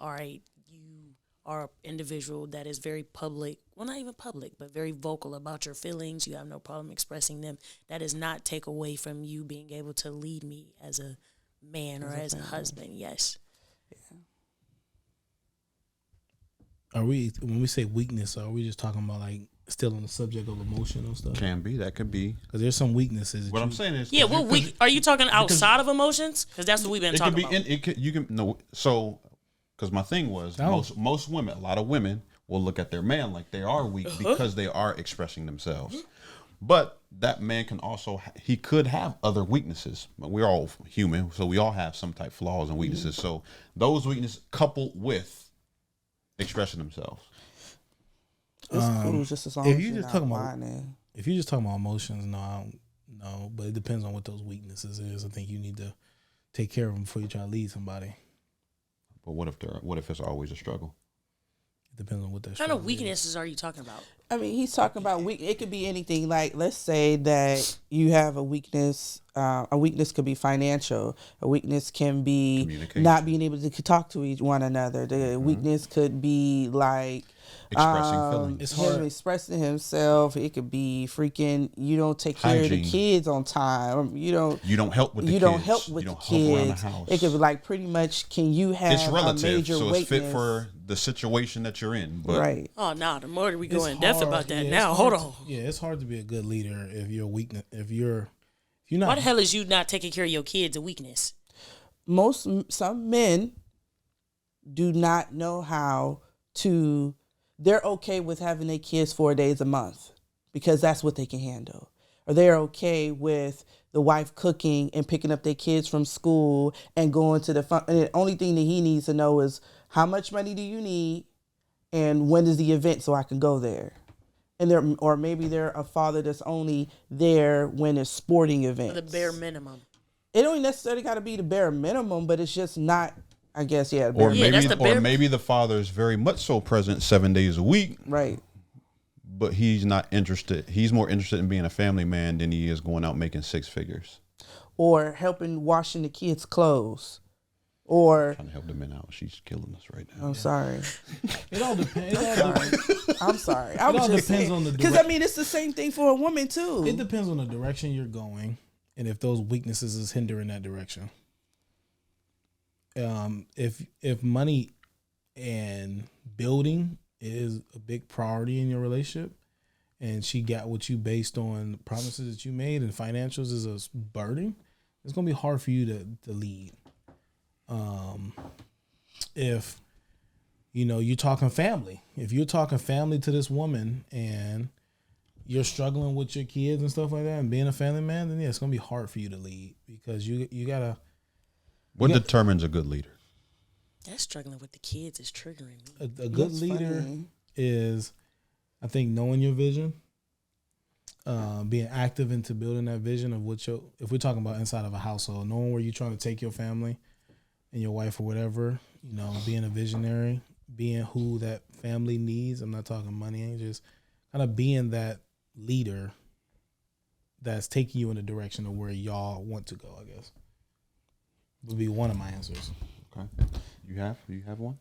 all right, you are an individual that is very public, well, not even public, but very vocal about your feelings. You have no problem expressing them. That does not take away from you being able to lead me as a man or as a husband. Yes. Are we, when we say weakness, are we just talking about like still on the subject of emotional stuff? Can be, that could be. Because there's some weaknesses. What I'm saying is, Yeah, what weak are you talking outside of emotions? Because that's what we've been it could talking be about. in, it could, you can no. So, because my thing was most women, a lot of women will look at their man like they are weak because they are expressing themselves. But that man can also, he could have other weaknesses. But we're all human, so we all have some type of flaws and weaknesses. So those weaknesses coupled with expressing themselves. It's cool just as long if as you you're just not talking about- whining. If you're just talking about emotions, no, I don't know. But it depends on what those weaknesses is. I think you need to take care of them before you try to lead somebody. But what if it's always a struggle? It depends on what that What kind struggle of weaknesses are you talking about? I mean, he's talking about weak. It could be anything. Like, let's say that you have a weakness. A weakness could be financial. A weakness can be Communication. not being able to talk to one another. The weakness could be like Expressing feelings. It's him hard. expressing himself. It could be freaking you don't take care of Hygiene. the kids on time. You don't help with the you kids. don't help with you the don't help around the kids. house. It could be like pretty much. Can you have It's a relative, major so it's weakness? fit for the situation that you're in. But Right. Oh no, the more we go It's in depth hard- about that yeah, now. it's Hold hard on. Yeah, it's hard to be a good leader if you're weakness. If you're not. Why the hell is you not taking care of your kids a weakness? Some men do not know how to. They're okay with having their kids 4 days a month because that's what they can handle, or they're okay with the wife cooking and picking up their kids from school and going to the fun. And the only thing that he needs to know is how much money do you need and when is the event so I can go there. And they're, or maybe they're a father that's only there when it's sporting events. The bare minimum. It don't necessarily got to be the bare minimum, but it's just not. I guess yeah. the bare or Yeah, that's the bare- maybe the father is very much so present 7 days a week, right. but he's not interested. He's more interested in being a family man than he is going out making six figures. Or helping washing the kids' clothes. Or Trying to help the men out. She's killing us right now. I'm sorry. It all depends. I'm sorry. I It was all just depends saying on the because I mean it's the same thing for a woman too. It depends on the direction you're going, and if those weaknesses is hindering that direction. If money and building is a big priority in your relationship, and she got what you based on the promises that you made, and financials is a burden, it's gonna be hard for you to lead. If you're talking family, if you're talking family to this woman and you're struggling with your kids and stuff like that and being a family man, then yeah, it's gonna be hard for you to lead because you gotta. What determines a good leader? That struggling with the kids is triggering me. A good That's leader funny. is, I think, knowing your vision, being active into building that vision of what if we're talking about inside of a household, knowing where you're trying to take your family and your wife or whatever, being a visionary, being who that family needs. I'm not talking money, just kind of being that leader that's taking you in the direction of where y'all want to go, I guess. Would be one of my answers. Okay. You have one?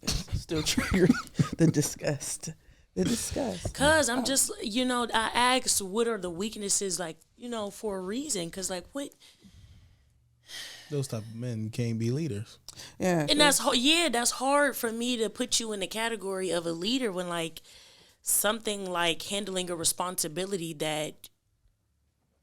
Still triggering the disgust. The disgust. Cause I'm just, I asked what are the weaknesses, like, for a reason. Cause like what, Those type of men can't be leaders. Yeah. and that's hard for me to put you in the category of a leader when like something like handling a responsibility that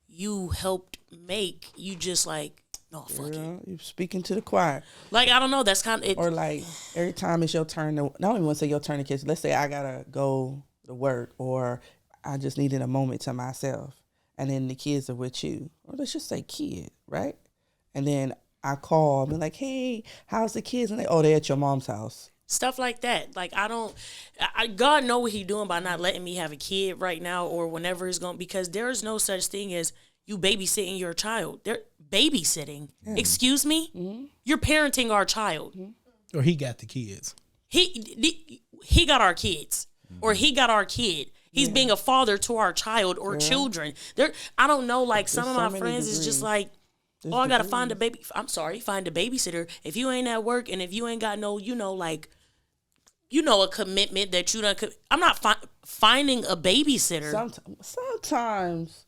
you helped make, you just like, no, fuck it. Girl, you speaking to the choir. Like, I don't know. That's kind of it. Or like every time it's your turn to, I don't even want to say your turn to kids. Let's say I gotta go to work, or I just needed a moment to myself, and then the kids are with you, or let's just say kid, right? And then I call and be like, hey, how's the kids? And they're at your mom's house. Stuff like that. Like, God know what he doing by not letting me have a kid right now or whenever it's going, because there is no such thing as you babysitting your child. They're babysitting. Excuse me? Mm-hmm. You're parenting our child. Mm-hmm. Or he got the kids. He got our kids. Or he got our kid. He's being a father to our child or children. I don't know, like some of my friends is just like, I gotta find a find a babysitter. If you ain't at work and if you ain't got no, a commitment that you don't. I'm not finding a babysitter. Sometimes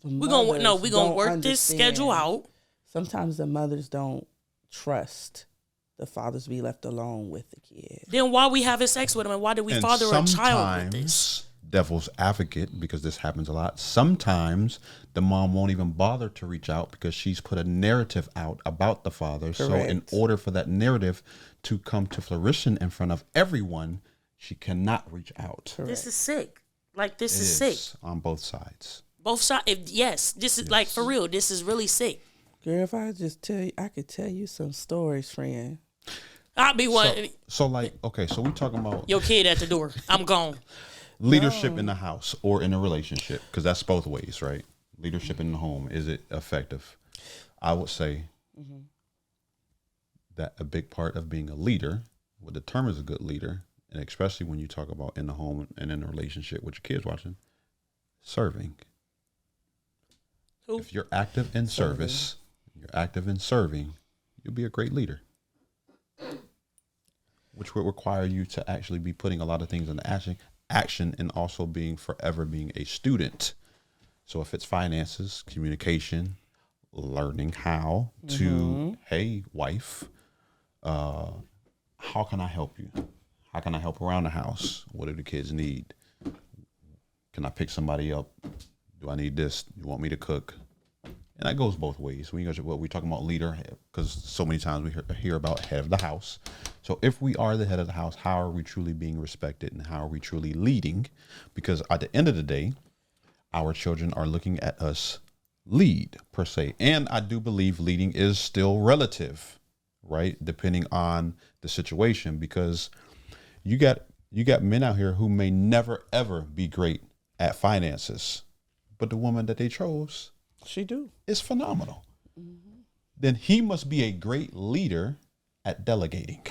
we're gonna work this schedule out. Sometimes the mothers don't trust the fathers to be left alone with the kid. Then why we having sex with them, and why did we father a child with this? Devil's advocate, because this happens a lot. Sometimes the mom won't even bother to reach out because she's put a narrative out about the father. Correct. So in order for that narrative to come to fruition in front of everyone, she cannot reach out. Correct. This is sick. Like, this is sick. On both sides. Both sides. This is like, for real, this is really sick. Girl, if I just tell you, I could tell you some stories, friend. I'll be one. So like, okay, so we talking about your kid at the door. I'm gone. Leadership in the house or in a relationship, because that's both ways, right? Leadership in the home, is it effective? I would say that a big part of being a leader, what determines a good leader, and especially when you talk about in the home and in a relationship with your kids watching, serving. If you're active in service, you're active in serving, you'll be a great leader, which will require you to actually be putting a lot of things into action and also forever being a student. So if it's finances, communication, learning how to, hey, wife, how can I help you? How can I help around the house? What do the kids need? Can I pick somebody up? Do I need this? You want me to cook? And that goes both ways. When you go, what we talking about leader, because so many times we hear about head of the house. So if we are the head of the house, how are we truly being respected and how are we truly leading? Because at the end of the day, our children are looking at us lead per se. And I do believe leading is still relative, right? Depending on the situation, because you got men out here who may never, ever be great at finances, but the woman that they chose, she is phenomenal. Then he must be a great leader at delegating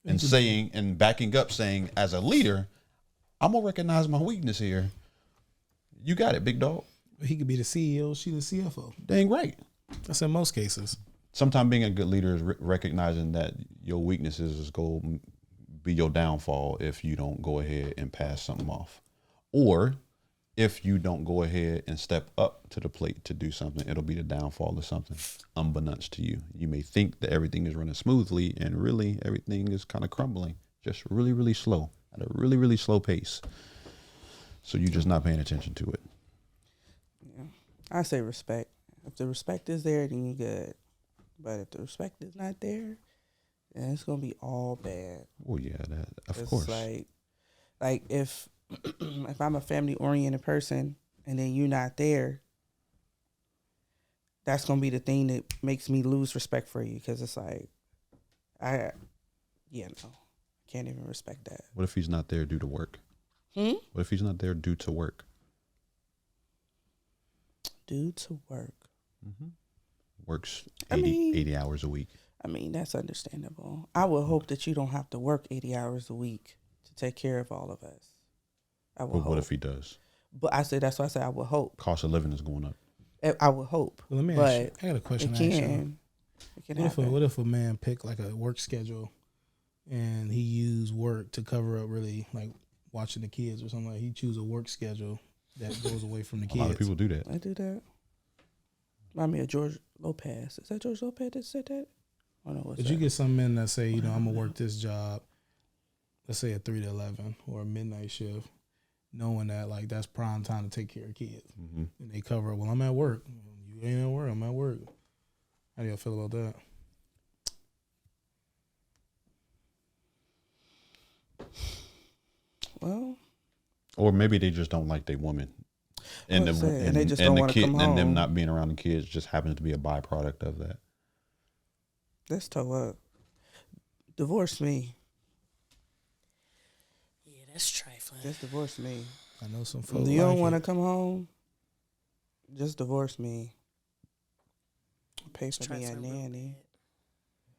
and saying and backing up, saying, as a leader, I'm gonna recognize my weakness here. You got it, big dog. He could be the CEO, she the CFO. Dang right. That's in most cases. Sometimes being a good leader is recognizing that your weaknesses is going to be your downfall if you don't go ahead and pass something off, or if you don't go ahead and step up to the plate to do something, it'll be the downfall of something unbeknownst to you. You may think that everything is running smoothly and really everything is kind of crumbling, just really, really slow at a really, really slow pace. So you're just not paying attention to it. Yeah. I say respect. If the respect is there, then you're good. But if the respect is not there, then it's going to be all bad. Oh yeah, of course. Like if I'm a family-oriented person and then you're not there, that's going to be the thing that makes me lose respect for you, because it's like, I can't even respect that. What if he's not there due to work? What if he's not there due to work? Due to work. Works 80 hours a week. I mean, that's understandable. I would hope that you don't have to work 80 hours a week to take care of all of us. But what if he does? But that's why I said I would hope. Cost of living is going up. I would hope. Well, let me ask you. I got a question. What if a man picked like a work schedule and he used work to cover up really like watching the kids or something? Like he choose a work schedule that goes away from the kids. A lot of people do that. I do that. Remind me of George Lopez. Is that George Lopez that said that? But you get some men that say, I'm gonna work this job let's say a 3 to 11 or a midnight shift, knowing that like that's prime time to take care of kids, and they cover it. Well, I'm at work. You ain't at work. I'm at work. How do y'all feel about that? Well, Or maybe they just don't like their woman, and What's the that? And they just don't the wanna kid come and them home. not being around the kids just happens to be a byproduct of that. let's toe up. Divorce me. Yeah, that's trifling. Just divorce me. I know some folks. If you don't like want to it. come home, just divorce me. Pay It's for me a trifling real nanny.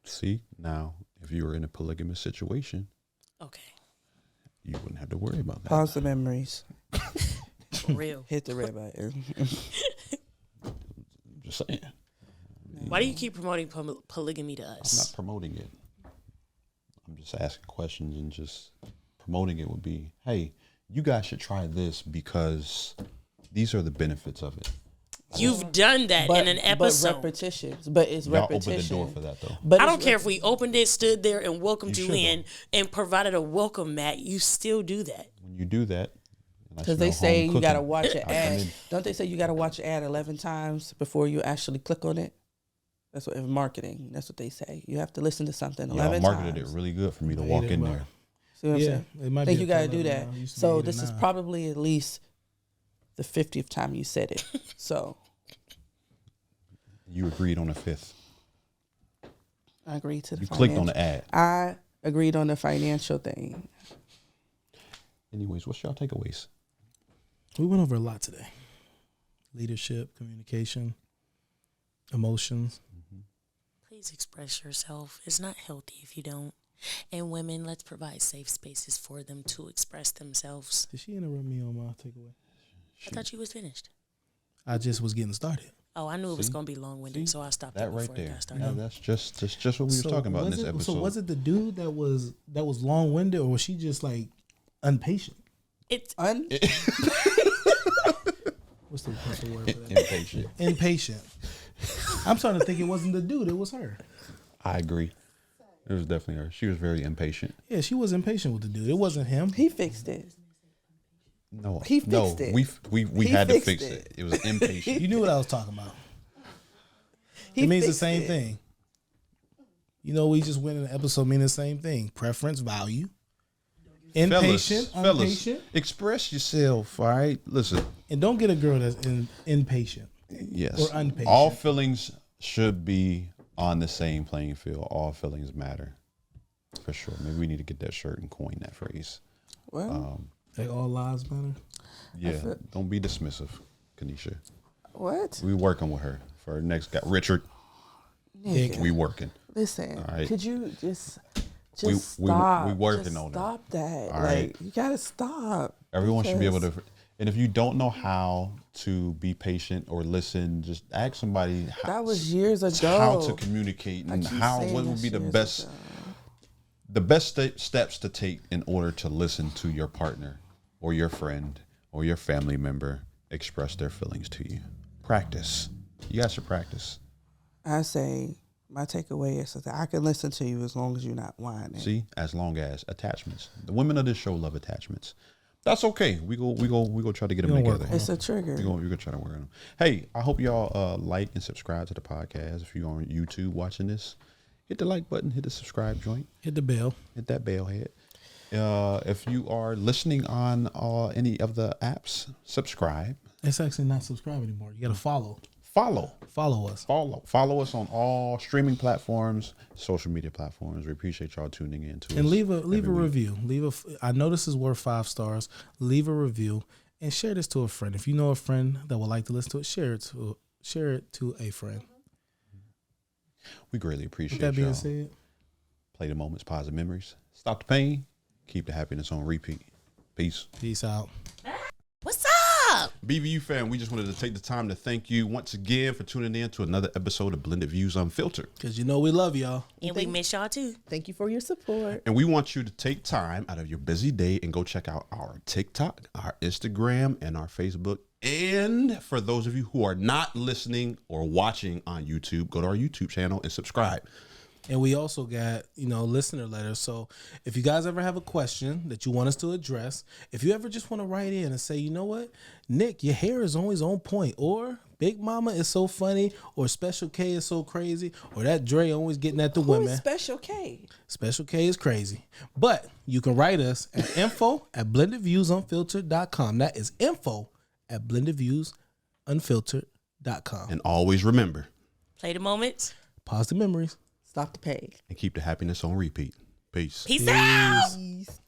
See, now if you were in a polygamous situation, bad. Okay, you wouldn't have to worry about that. Pause the memories. for real. Hit the red button. I'm just saying, Why do you keep promoting polygamy to I'm not us? promoting it. I'm just asking questions, and just promoting it would be, hey, you guys should try this because these are the benefits of it. You've done that in an episode. But repetitions. But it's Y'all repetition. opened the door for that, though. But I it's don't care if we opened it, stood there, and welcomed you should, in, and provided a welcome mat. You still do that. When you do that, Because they say you got to watch an I ad. mean- Don't they say you got to watch an ad 11 times before you actually click on it? That's what in marketing. That's what they say. You have to listen to something Y'all 11 marketed times. it really good for me to Made walk it, in but- there. See what I'm Yeah, saying? it might I think be you a got to do 11 that. now. It used to be So 8 or this is 9. probably at least the 50th time you said it. So You agreed on the 5th. I agree to the You clicked on the ad. I agreed on the financial thing. Anyways, what's y'all takeaways? We went over a lot today. Leadership, communication, emotions. Please express yourself. It's not healthy if you don't. And women, let's provide safe spaces for them to express themselves. Did she interrupt me on my takeaway? I thought you was finished. I just was getting started. Oh, I knew it was See? going to be long-winded, See? so I stopped That it right before it there. got started. Yeah, that's just what we were talking about in this episode. So was it the dude that was long winded, or was she just like impatient? It's What's the proper word for that? Impatient. Impatient. I'm starting to think it wasn't the dude; it was her. I agree. It was definitely her. She was very impatient. Yeah, she was impatient with the dude. It wasn't him. He fixed it. No, He fixed it. We He had to fixed fix it. it. It was impatient. You knew what I was talking about. He It means the fixed same it. thing. You know, we just went in an episode meaning the same thing. Preference, value. Impatient, fellas, impatient. express yourself. All right, listen. And don't get a girl that's impatient. Yes, Or impatient. all feelings should be on the same playing field. All feelings matter, for sure. Maybe we need to get that shirt and coin that phrase. Well, They all lives matter. Yeah, don't be dismissive, Kanisha. what? We working with her for our next guy, Richard. Nigga. We working. Listen, All right. could you just We stop? working Just on it. Stop that. All like, right. you gotta stop. Everyone should be able because to. And if you don't know how to be patient or listen, just ask somebody That was years ago. how to communicate I and keep how saying what that would be the years best ago. steps to take in order to listen to your partner or your friend or your family member express their feelings to you. Practice. You guys should practice. I say my takeaway is that I can listen to you as long as you're not whining. See, as long as attachments. The women of this show love attachments. That's okay. We go try to get them We gonna work together. on It's a trigger. We're gonna try to work on them. Hey, I hope y'all like and subscribe to the podcast. If you're on YouTube watching this, hit the like button, hit the subscribe joint, Hit the bell. hit that bell head. If you are listening on any of the apps, subscribe, It's actually not subscribe anymore. You got to follow. follow us. follow us on all streaming platforms, social media platforms. We appreciate y'all tuning in to us. And leave a every week. review. I know this is worth 5 stars. Leave a review and share this to a friend. If you know a friend that would like to listen to it, share it to a friend. We greatly appreciate With that being y'all. said, Play the moments, positive memories. Stop the pain. Keep the happiness on repeat. Peace. peace out. What's up? BVU fam, we just wanted to take the time to thank you once again for tuning in to another episode of Blended Views Unfiltered. Because you know we love y'all. And we miss y'all too. Thank you for your support. And we want you to take time out of your busy day and go check out our TikTok, our Instagram, and our Facebook. And for those of you who are not listening or watching on YouTube, go to our YouTube channel and subscribe. And we also got, listener letters. So if you guys ever have a question that you want us to address, if you ever just want to write in and say, you know what, Nick, your hair is always on point, or Big Mama is so funny, or Special K is so crazy, or that Dre always getting at the Who women. is Special K? Special K is crazy. But you can write us at info@blendedviewsunfiltered.com. That is info@blendedviewsunfiltered.com. And always remember, Play the moments. Positive memories. Stop the page. and keep the happiness on repeat. Peace. Peace out. Peace.